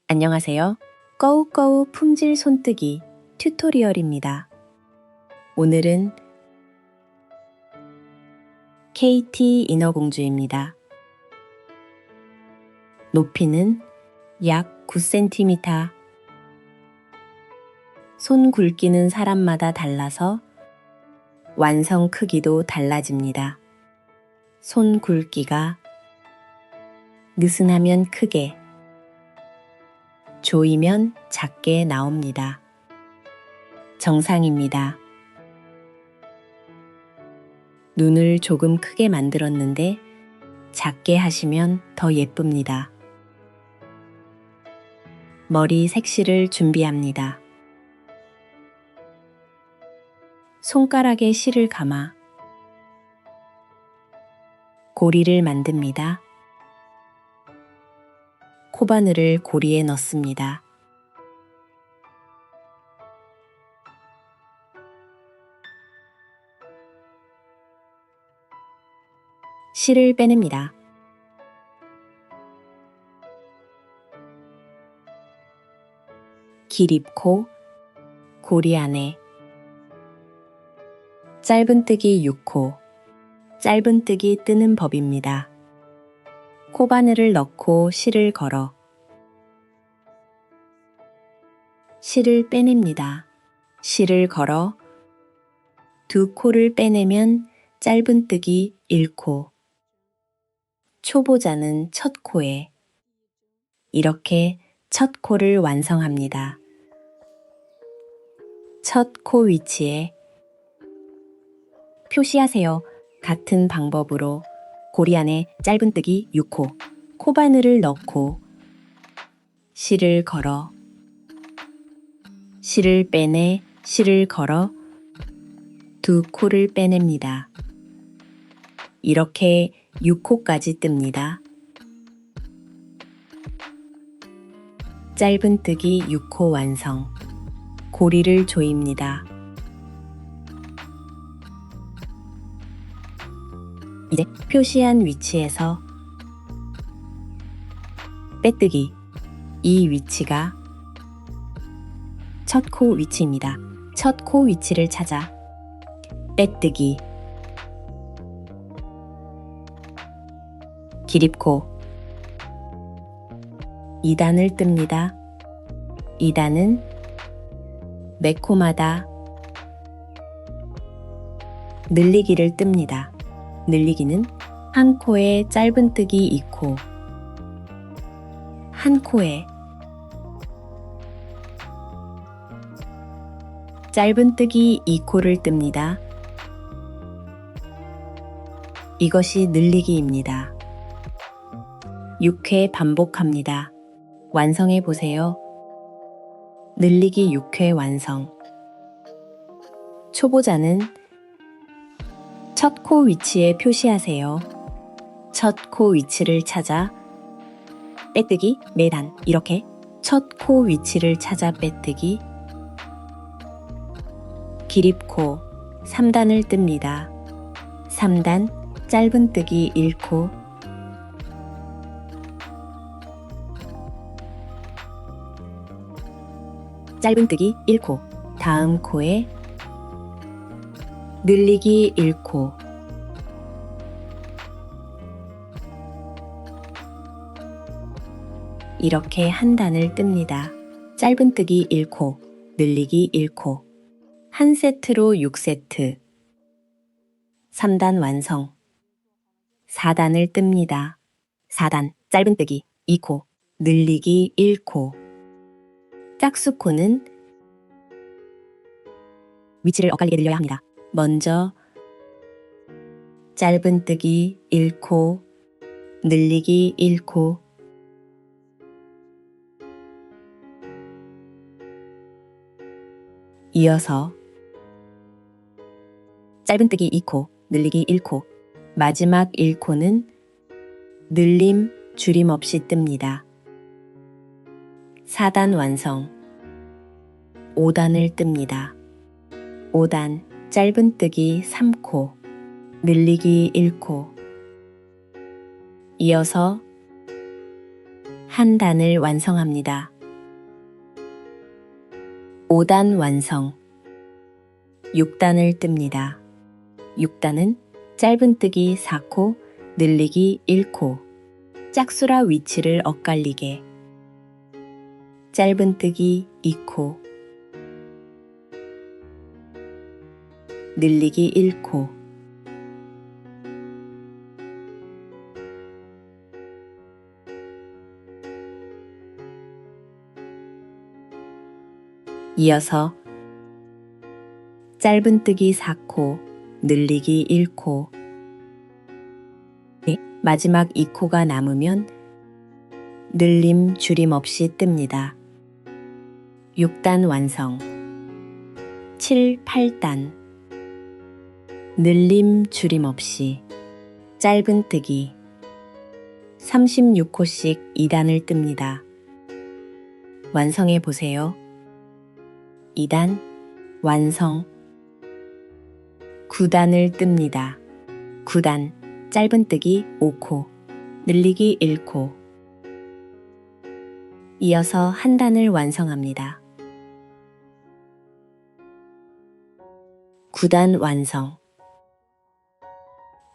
안녕하세요. 꺼우꺼우 품질 손뜨기 튜토리얼입니다. 오늘은 KT 인어공주입니다. 높이는 약 9cm. 손 굵기는 사람마다 달라서 완성 크기도 달라집니다. 손 굵기가 느슨하면 크게, 조이면 작게 나옵니다. 정상입니다. 눈을 조금 크게 만들었는데 작게 하시면 더 예쁩니다. 머리 색실을 준비합니다. 손가락에 실을 감아 고리를 만듭니다. 코바늘을 고리에 넣습니다. 실을 빼냅니다. 기립코, 고리 안에 짧은뜨기 6코, 짧은뜨기 뜨는 법입니다. 코바늘을 넣고 실을 걸어 실을 빼냅니다. 실을 걸어 두 코를 빼내면 짧은뜨기 1코, 초보자는 첫 코에 이렇게 첫 코를 완성합니다. 첫 코 위치에 표시하세요. 같은 방법으로 고리 안에 짧은뜨기 6코, 코바늘을 넣고 실을 걸어 실을 빼내 실을 걸어 두 코를 빼냅니다. 이렇게 6코까지 뜹니다. 짧은뜨기 6코 완성. 고리를 조입니다. 이제 표시한 위치에서 빼뜨기, 이 위치가 첫 코 위치입니다. 첫 코 위치를 찾아 빼뜨기, 기립코 2단을 뜹니다. 2단은 매 코마다 늘리기를 뜹니다. 늘리기는 한 코에 짧은뜨기 2코, 한 코에 짧은뜨기 2코를 뜹니다. 이것이 늘리기입니다. 6회 반복합니다. 완성해 보세요. 늘리기 6회 완성. 초보자는 첫 코 위치에 표시하세요. 첫 코 위치를 찾아 빼뜨기, 매단 이렇게 첫 코 위치를 찾아 빼뜨기, 기립코 3단을 뜹니다. 3단 짧은뜨기 1코, 짧은뜨기 1코, 다음 코에 늘리기 1코, 이렇게 한 단을 뜹니다. 짧은뜨기 1코, 늘리기 1코, 한 세트로 6세트. 3단 완성. 4단을 뜹니다. 4단 짧은뜨기 2코, 늘리기 1코. 짝수코는 위치를 엇갈리게 늘려야 합니다. 먼저 짧은뜨기 1코, 늘리기 1코, 이어서 짧은뜨기 2코, 늘리기 1코, 마지막 1코는 늘림, 줄임 없이 뜹니다. 4단 완성. 5단을 뜹니다. 5단 짧은뜨기 3코, 늘리기 1코, 이어서 한 단을 완성합니다. 5단 완성. 6단을 뜹니다. 6단은 짧은뜨기 4코, 늘리기 1코, 짝수라 위치를 엇갈리게. 짧은뜨기 2코, 늘리기 1코, 이어서 짧은뜨기 4코, 늘리기 1코, 마지막 2코가 남으면 늘림 줄임 없이 뜹니다. 6단 완성. 7, 8단 늘림 줄임 없이 짧은뜨기 36코씩 2단을 뜹니다. 완성해 보세요. 2단 완성. 9단을 뜹니다. 9단 짧은뜨기 5코, 늘리기 1코. 이어서 한 단을 완성합니다. 9단 완성.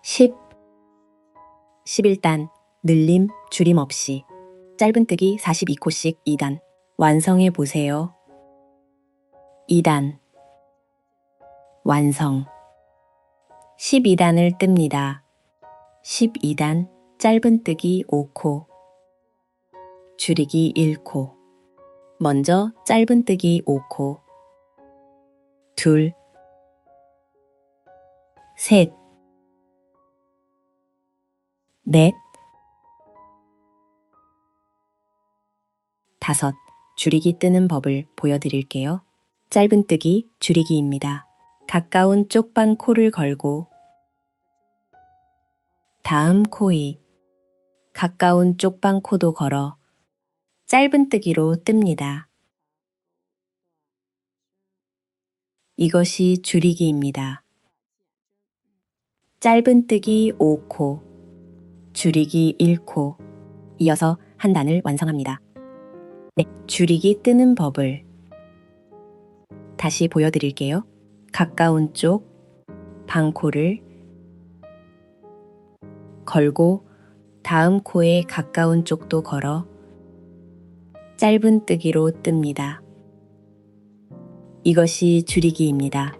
10, 11단 늘림 줄임 없이 짧은뜨기 42코씩 2단 완성해 보세요. 2단 완성. 12단을 뜹니다. 12단 짧은뜨기 5코, 줄이기 1코. 먼저 짧은뜨기 5코, 둘, 셋, 넷, 다섯. 줄이기 뜨는 법을 보여드릴게요. 짧은뜨기 줄이기입니다. 가까운 쪽방 코를 걸고 다음 코에 가까운 쪽방 코도 걸어 짧은뜨기로 뜹니다. 이것이 줄이기입니다. 짧은뜨기 5코, 줄이기 1코, 이어서 한 단을 완성합니다. 줄이기 뜨는 법을 다시 보여드릴게요. 가까운 쪽 방코를 걸고 다음 코에 가까운 쪽도 걸어 짧은뜨기로 뜹니다. 이것이 줄이기입니다.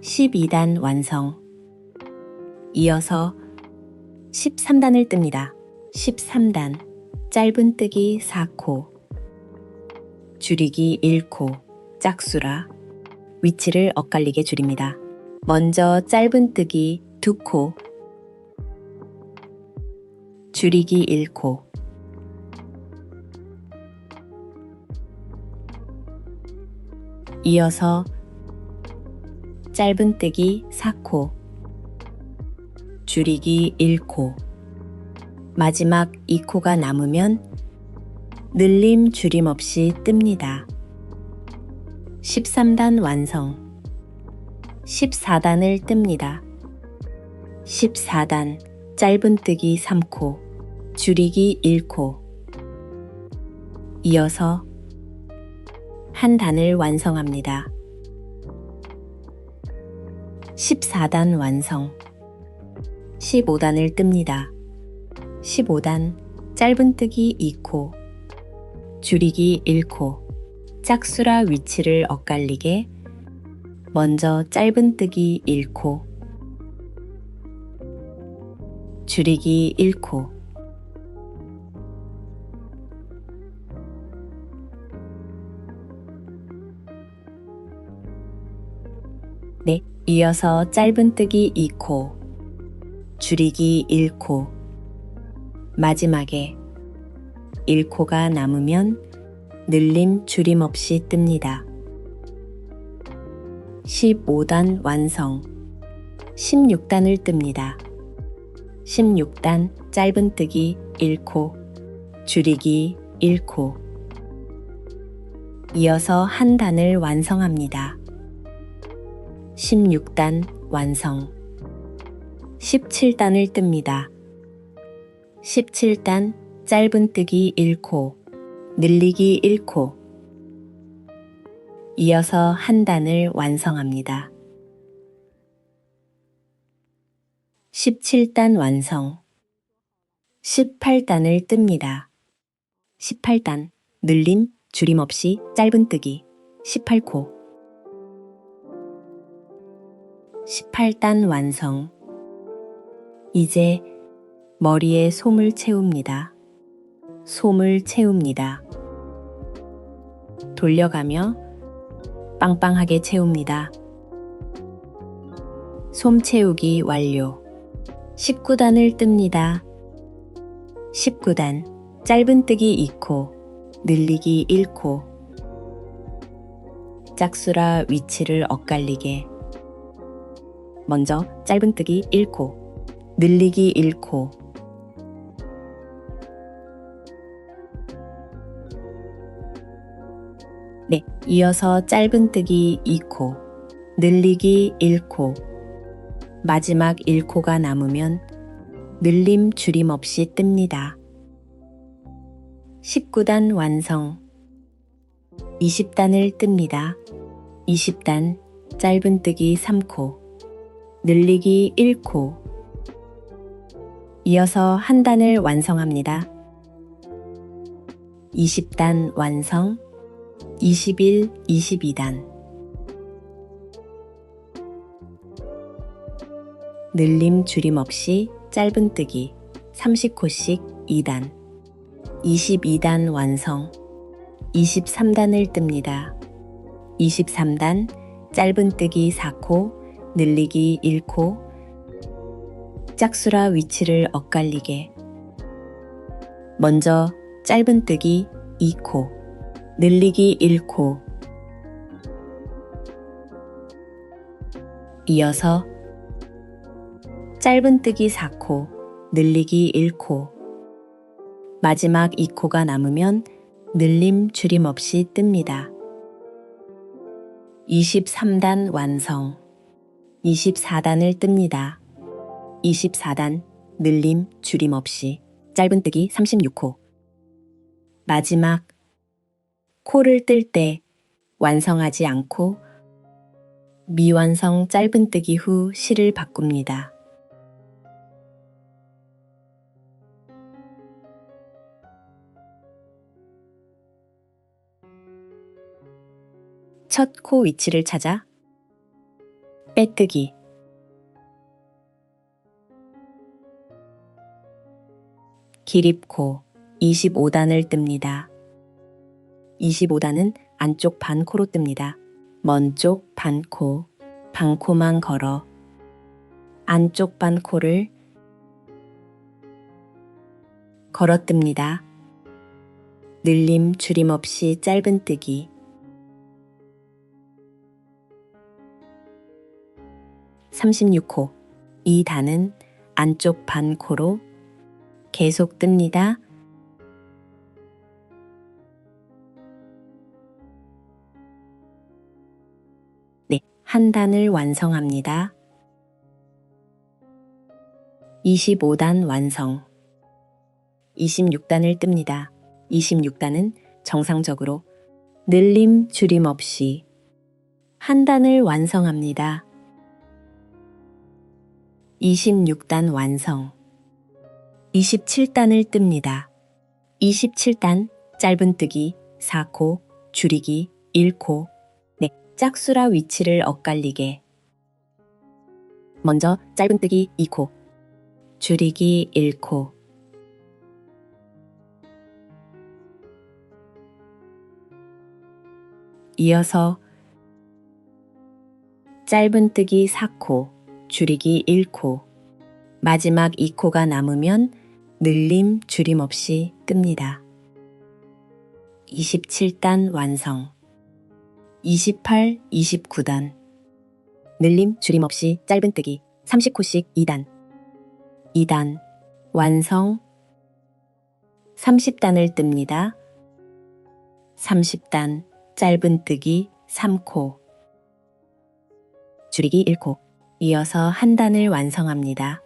12단 완성. 이어서 13단을 뜹니다. 13단 짧은뜨기 4코, 줄이기 1코, 짝수라 위치를 엇갈리게 줄입니다. 먼저 짧은뜨기 2코, 줄이기 1코, 이어서 짧은뜨기 4코, 줄이기 1코, 마지막 2코가 남으면 늘림 줄임 없이 뜹니다. 13단 완성. 14단을 뜹니다. 14단 짧은뜨기 3코, 줄이기 1코. 이어서 한 단을 완성합니다. 14단 완성. 15단을 뜹니다. 15단 짧은뜨기 2코, 줄이기 1코, 짝수라 위치를 엇갈리게 먼저 짧은뜨기 1코, 줄이기 1코, 이어서 짧은뜨기 2코, 줄이기 1코, 마지막에 1코가 남으면 늘림 줄임 없이 뜹니다. 15단 완성. 16단을 뜹니다. 16단 짧은뜨기 1코, 줄이기 1코. 이어서 한 단을 완성합니다. 16단 완성. 17단을 뜹니다. 17단 짧은뜨기 1코, 늘리기 1코, 이어서 한 단을 완성합니다. 17단 완성. 18단을 뜹니다. 18단 늘림, 줄임 없이 짧은뜨기 18코. 18단 완성. 이제 머리에 솜을 채웁니다. 솜을 채웁니다. 돌려가며 빵빵하게 채웁니다. 솜 채우기 완료. 19단을 뜹니다. 19단 짧은뜨기 2코, 늘리기 1코. 짝수라 위치를 엇갈리게. 먼저 짧은뜨기 1코, 늘리기 1코. 네, 이어서 짧은뜨기 2코, 늘리기 1코. 마지막 1코가 남으면 늘림 줄임 없이 뜹니다. 19단 완성. 20단을 뜹니다. 20단 짧은뜨기 3코, 늘리기 1코. 이어서 한 단을 완성합니다. 20단 완성. 21, 22단. 늘림 줄임 없이 짧은뜨기 30코씩 2단. 22단 완성. 23단을 뜹니다. 23단 짧은뜨기 4코, 늘리기 1코. 짝수라 위치를 엇갈리게. 먼저 짧은뜨기 2코, 늘리기 1코. 이어서 짧은뜨기 4코, 늘리기 1코. 마지막 2코가 남으면 늘림 줄임 없이 뜹니다. 23단 완성. 24단을 뜹니다. 24단 늘림 줄임 없이 짧은뜨기 36코. 마지막 코를 뜰 때 완성하지 않고 미완성 짧은뜨기 후 실을 바꿉니다. 첫 코 위치를 찾아 빼뜨기. 기립코 25단을 뜹니다. 25단은 안쪽 반코로 뜹니다. 먼 쪽 반코, 반코만 걸어 안쪽 반코를 걸어 뜹니다. 늘림 줄임 없이 짧은뜨기. 36코. 이 단은 안쪽 반코로 계속 뜹니다. 네, 한 단을 완성합니다. 25단 완성. 26단을 뜹니다. 26단은 정상적으로 늘림 줄임 없이 한 단을 완성합니다. 26단 완성. 27단을 뜹니다. 27단 짧은뜨기 4코, 줄이기 1코. 네, 짝수라 위치를 엇갈리게. 먼저 짧은뜨기 2코, 줄이기 1코. 이어서 짧은뜨기 4코, 줄이기 1코. 마지막 2코가 남으면 늘림 줄임 없이 뜹니다. 27단 완성. 28, 29단. 늘림 줄임 없이 짧은뜨기 30코씩 2단. 2단 완성. 30단을 뜹니다. 30단 짧은뜨기 3코, 줄이기 1코. 이어서 한 단을 완성합니다.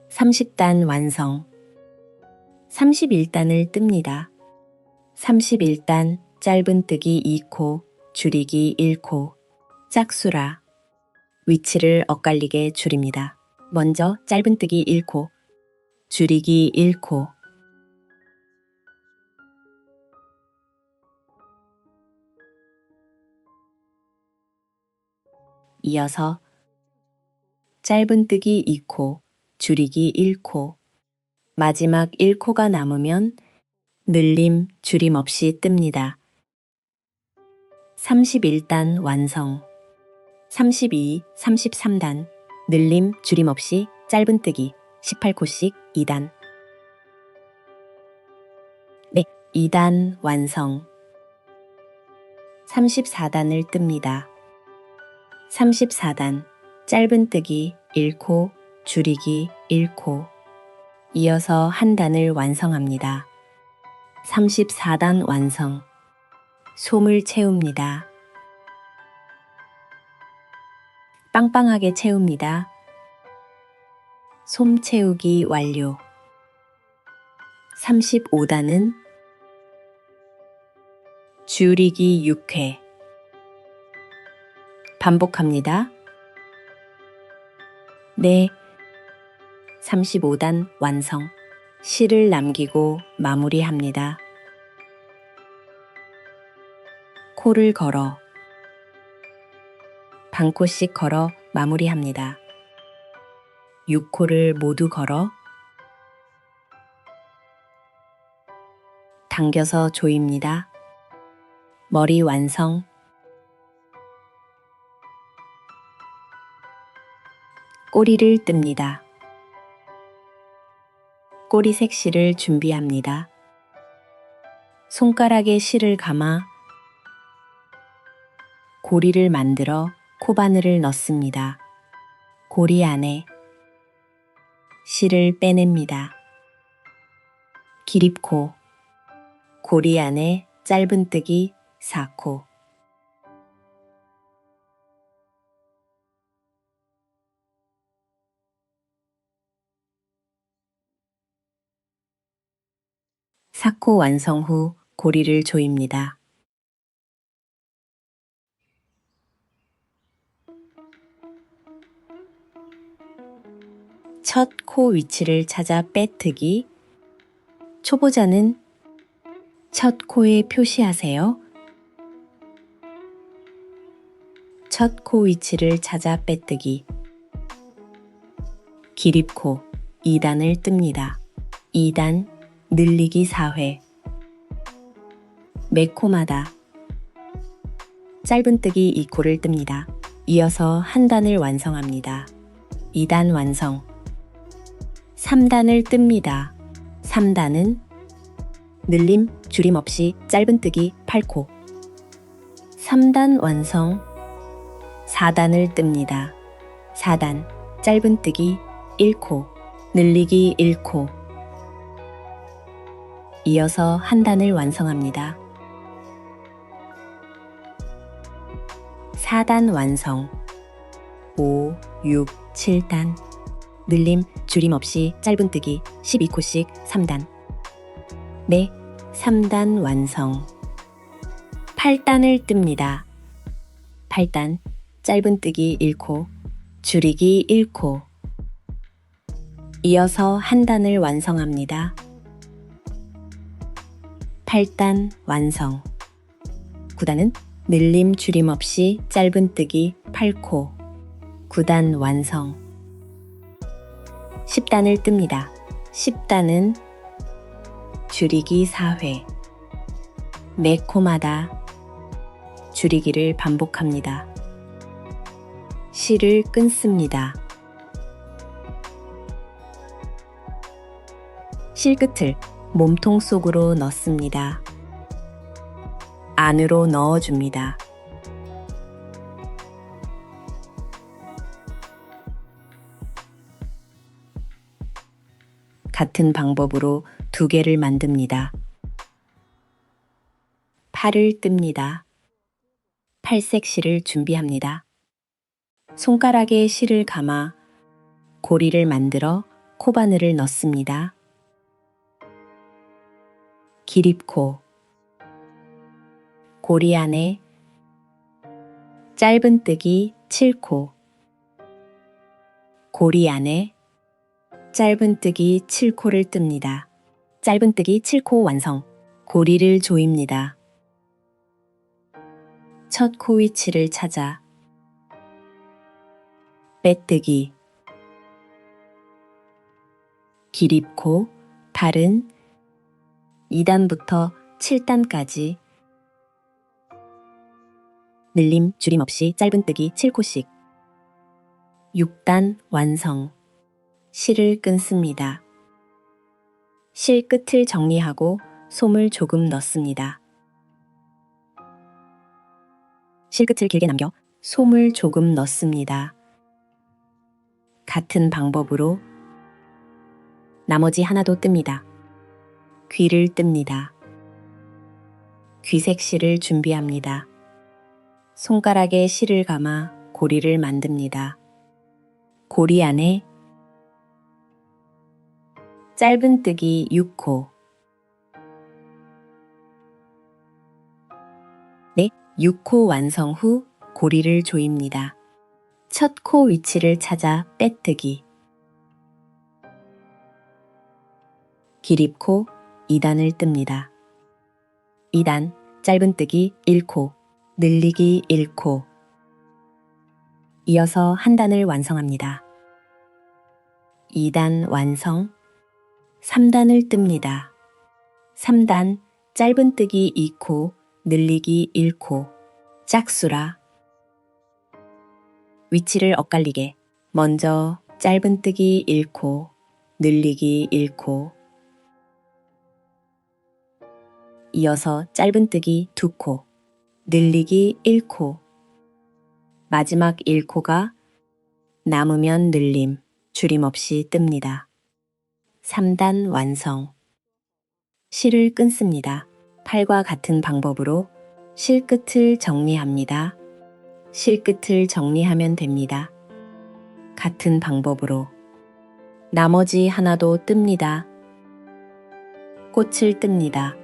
30단 완성. 31단을 뜹니다. 31단 짧은뜨기 2코, 줄이기 1코, 짝수라. 위치를 엇갈리게 줄입니다. 먼저 짧은뜨기 1코, 줄이기 1코, 이어서 짧은뜨기 2코, 줄이기 1코, 마지막 1코가 남으면 늘림, 줄임 없이 뜹니다. 31단 완성. 32, 33단 늘림, 줄임 없이 짧은뜨기 18코씩 2단. 네, 2단 완성. 34단을 뜹니다. 34단 짧은뜨기 1코, 줄이기 1코, 이어서 한 단을 완성합니다. 34단 완성. 솜을 채웁니다. 빵빵하게 채웁니다. 솜 채우기 완료. 35단은 줄이기 6회. 반복합니다. 네, 35단 완성. 실을 남기고 마무리합니다. 코를 걸어 반코씩 걸어 마무리합니다. 6코를 모두 걸어 당겨서 조입니다. 머리 완성. 꼬리를 뜹니다. 꼬리색 실을 준비합니다. 손가락에 실을 감아 고리를 만들어 코바늘을 넣습니다. 고리 안에 실을 빼냅니다. 기립코, 고리 안에 짧은뜨기 4코, 사코 완성 후 고리를 조입니다. 첫 코 위치를 찾아 빼뜨기. 초보자는 첫 코에 표시하세요. 첫 코 위치를 찾아 빼뜨기. 기립코 2단을 뜹니다. 2단 늘리기 4회. 매 코마다 짧은뜨기 2코를 뜹니다. 이어서 한 단을 완성합니다. 2단 완성. 3단을 뜹니다. 3단은 늘림, 줄임 없이 짧은뜨기 8코. 3단 완성. 4단을 뜹니다. 4단 짧은뜨기 1코, 늘리기 1코. 이어서 한 단을 완성합니다. 4단 완성. 5, 6, 7단 늘림, 줄임 없이 짧은뜨기 12코씩 3단. 네, 3단 완성. 8단을 뜹니다. 8단 짧은뜨기 1코, 줄이기 1코. 이어서 한 단을 완성합니다. 8단 완성. 9단은 늘림, 줄임 없이 짧은뜨기 8코, 9단 완성. 10단을 뜹니다. 10단은 줄이기 4회. 매 코마다 줄이기를 반복합니다. 실을 끊습니다. 실 끝을 몸통 속으로 넣습니다. 안으로 넣어줍니다. 같은 방법으로 2개를 만듭니다. 팔을 뜹니다. 팔색 실을 준비합니다. 손가락에 실을 감아 고리를 만들어 코바늘을 넣습니다. 기립코, 고리 안에 짧은뜨기 7코, 고리 안에 짧은뜨기 7코를 뜹니다. 짧은뜨기 7코 완성. 고리를 조입니다. 첫 코 위치를 찾아 빼뜨기, 기립코, 팔은 2단부터 7단까지 늘림, 줄임 없이 짧은뜨기 7코씩 6단 완성. 실을 끊습니다. 실 끝을 정리하고 솜을 조금 넣습니다. 실 끝을 길게 남겨 솜을 조금 넣습니다. 같은 방법으로 나머지 하나도 뜹니다. 귀를 뜹니다. 귀색 실을 준비합니다. 손가락에 실을 감아 고리를 만듭니다. 고리 안에 짧은뜨기 6코, 네, 6코 완성 후 고리를 조입니다. 첫 코 위치를 찾아 빼뜨기, 기립코 2단을 뜹니다. 2단 짧은뜨기 1코, 늘리기 1코, 이어서 한 단을 완성합니다. 2단 완성, 3단을 뜹니다. 3단 짧은뜨기 2코, 늘리기 1코, 짝수라. 위치를 엇갈리게 먼저 짧은뜨기 1코, 늘리기 1코, 이어서 짧은뜨기 2코, 늘리기 1코, 마지막 1코가 남으면 늘림, 줄임 없이 뜹니다. 3단 완성. 실을 끊습니다. 팔과 같은 방법으로 실 끝을 정리합니다. 실 끝을 정리하면 됩니다. 같은 방법으로 나머지 하나도 뜹니다. 꽃을 뜹니다.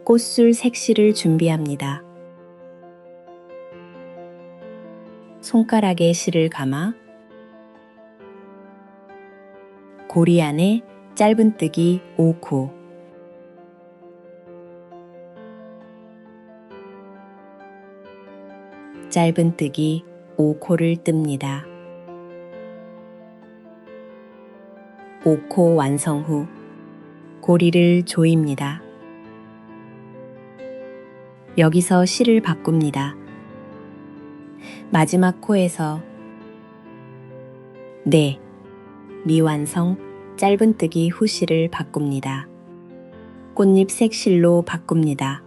꽃술 색실을 준비합니다. 손가락에 실을 감아 고리 안에 짧은뜨기 5코, 짧은뜨기 5코를 뜹니다. 5코 완성 후 고리를 조입니다. 여기서 실을 바꿉니다. 마지막 코에서 네, 미완성 짧은뜨기 후 실을 바꿉니다. 꽃잎 색실로 바꿉니다.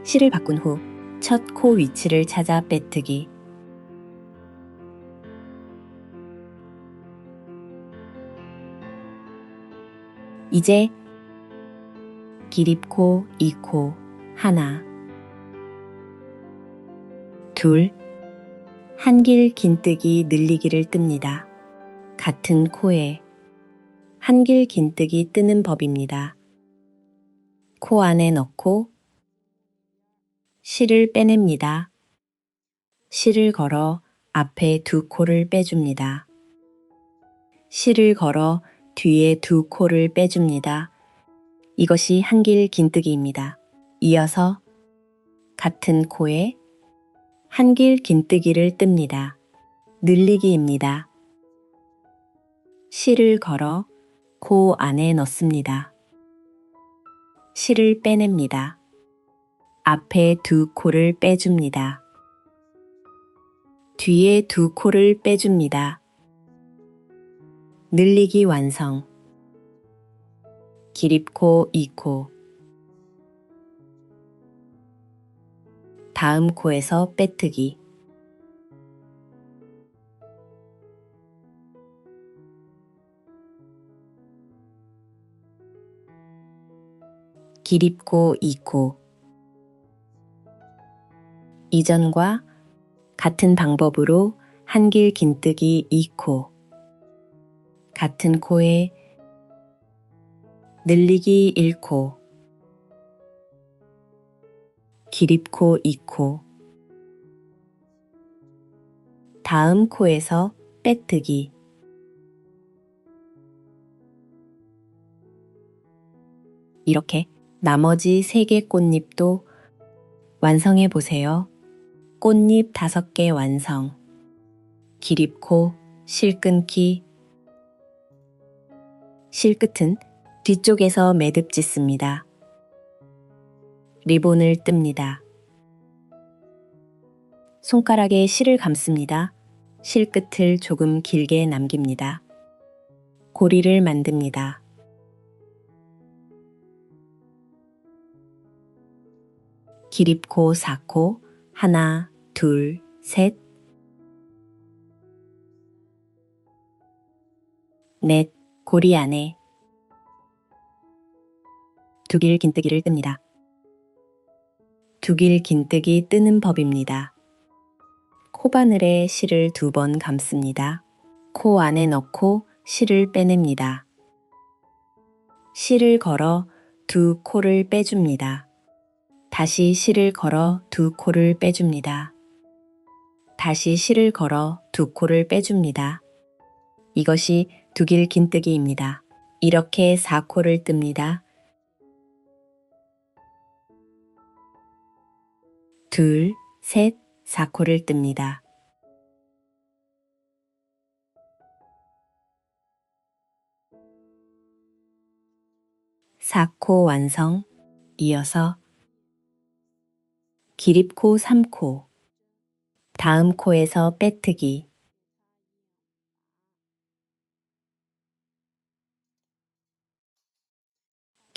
실을 바꾼 후 첫 코 위치를 찾아 빼뜨기, 이제 기립코 2코 하나, 둘, 한길 긴뜨기 늘리기를 뜹니다. 같은 코에 한길 긴뜨기 뜨는 법입니다. 코 안에 넣고 실을 빼냅니다. 실을 걸어 앞에 2코를 빼줍니다. 실을 걸어 뒤에 2코를 빼줍니다. 이것이 한길 긴뜨기입니다. 이어서 같은 코에 한길 긴뜨기를 뜹니다. 늘리기입니다. 실을 걸어 코 안에 넣습니다. 실을 빼냅니다. 앞에 2코를 빼줍니다. 뒤에 2코를 빼줍니다. 늘리기 완성. 기립코 2코, 다음 코에서 빼뜨기, 기립코 2코, 이전과 같은 방법으로 한길 긴뜨기 2코, 같은 코에 늘리기 1코, 기립코 2코, 다음 코에서 빼뜨기. 이렇게 나머지 3개 꽃잎도 완성해 보세요. 꽃잎 5개 완성. 기립코, 실 끊기. 실 끝은 뒤쪽에서 매듭 짓습니다. 리본을 뜹니다. 손가락에 실을 감습니다. 실 끝을 조금 길게 남깁니다. 고리를 만듭니다. 기립코 4코, 하나, 둘, 셋, 넷, 고리 안에 두길 긴뜨기를 뜹니다. 두길 긴뜨기 뜨는 법입니다. 코바늘에 실을 2번 감습니다. 코 안에 넣고 실을 빼냅니다. 실을 걸어 2코를 빼줍니다. 다시 실을 걸어 2코를 빼줍니다. 다시 실을 걸어 2코를 빼줍니다. 이것이 두길 긴뜨기입니다. 이렇게 4코를 뜹니다. 둘, 셋, 4코를 뜹니다. (4코) 완성. 이어서 기립코 3코, 다음 코에서 빼뜨기.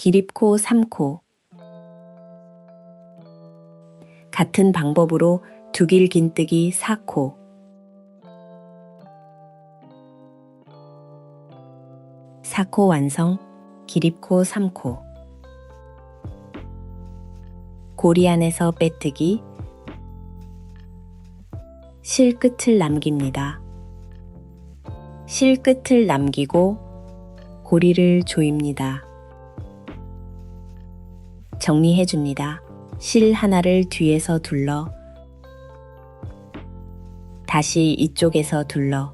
기립코 3코. 같은 방법으로 두길 긴뜨기 4코. (4코) 완성. 기립코 3코. 고리 안에서 빼뜨기. 실 끝을 남깁니다. 실 끝을 남기고 고리를 조입니다. 정리해 줍니다. 실 하나를 뒤에서 둘러 다시 이쪽에서 둘러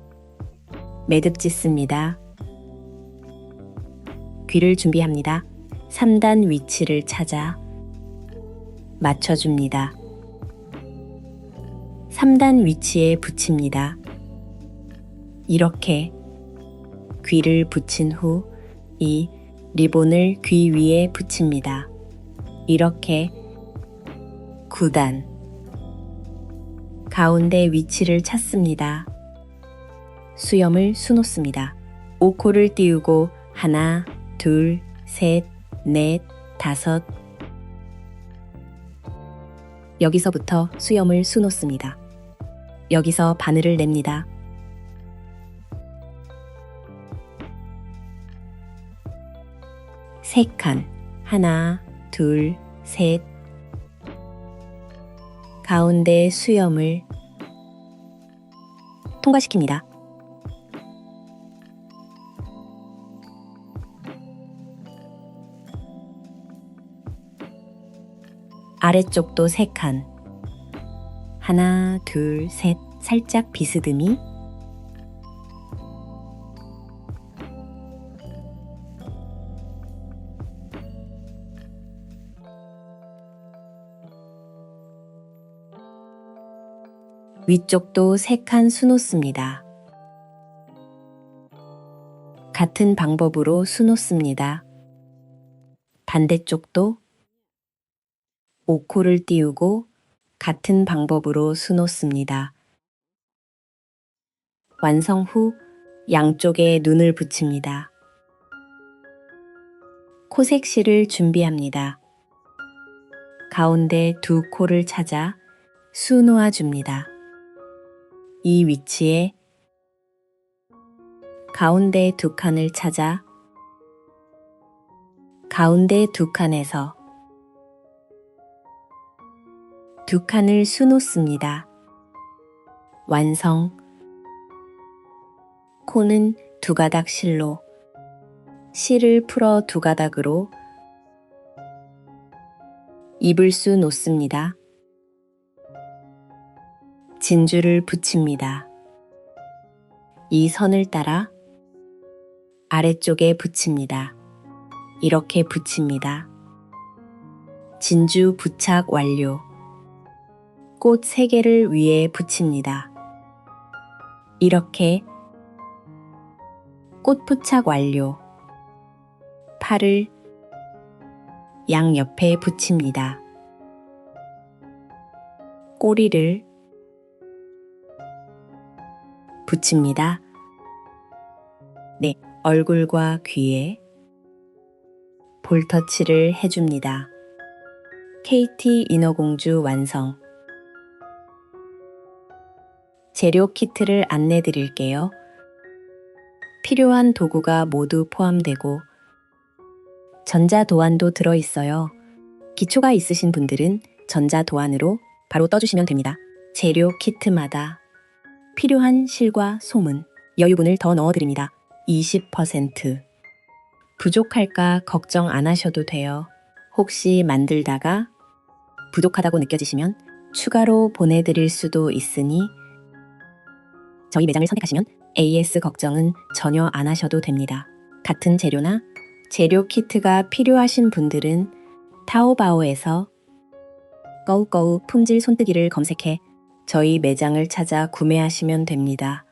매듭 짓습니다. 귀를 준비합니다. 3단 위치를 찾아 맞춰줍니다. 3단 위치에 붙입니다. 이렇게 귀를 붙인 후 이 리본을 귀 위에 붙입니다. 이렇게 9단 가운데 위치를 찾습니다. 수염을 수놓습니다. 5코를 띄우고 하나, 둘, 셋, 넷, 5. 여기서부터 수염을 수놓습니다. 여기서 바늘을 냅니다. 세 칸, 하나, 둘, 셋. 가운데 수염을 통과시킵니다. 아래쪽도 3칸. 하나, 둘, 셋. 살짝 비스듬히. 위쪽도 3칸 수놓습니다. 같은 방법으로 수놓습니다. 반대쪽도 5코를 띄우고 같은 방법으로 수놓습니다. 완성 후 양쪽에 눈을 붙입니다. 코색실을 준비합니다. 가운데 2코를 찾아 수놓아 줍니다. 이 위치에 가운데 2칸을 찾아 가운데 2칸에서 2칸을 수놓습니다. 완성. 코는 두 가닥 실로 실을 풀어 두 가닥으로 이불수 놓습니다. 진주를 붙입니다. 이 선을 따라 아래쪽에 붙입니다. 이렇게 붙입니다. 진주 부착 완료. 꽃 3개를 위에 붙입니다. 이렇게 꽃 부착 완료. 팔을 양옆에 붙입니다. 꼬리를 붙입니다. 네, 얼굴과 귀에 볼터치를 해줍니다. KT 인어공주 완성. 재료 키트를 안내 드릴게요. 필요한 도구가 모두 포함되고 전자도안도 들어있어요. 기초가 있으신 분들은 전자도안으로 바로 떠주시면 됩니다. 재료 키트마다 필요한 실과 소문, 여유분을 더 넣어드립니다. 20%. 부족할까 걱정 안 하셔도 돼요. 혹시 만들다가 부족하다고 느껴지시면 추가로 보내드릴 수도 있으니 저희 매장을 선택하시면 AS 걱정은 전혀 안 하셔도 됩니다. 같은 재료나 재료 키트가 필요하신 분들은 타오바오에서 꺼우꺼우 품질 손뜨기를 검색해 저희 매장을 찾아 구매하시면 됩니다.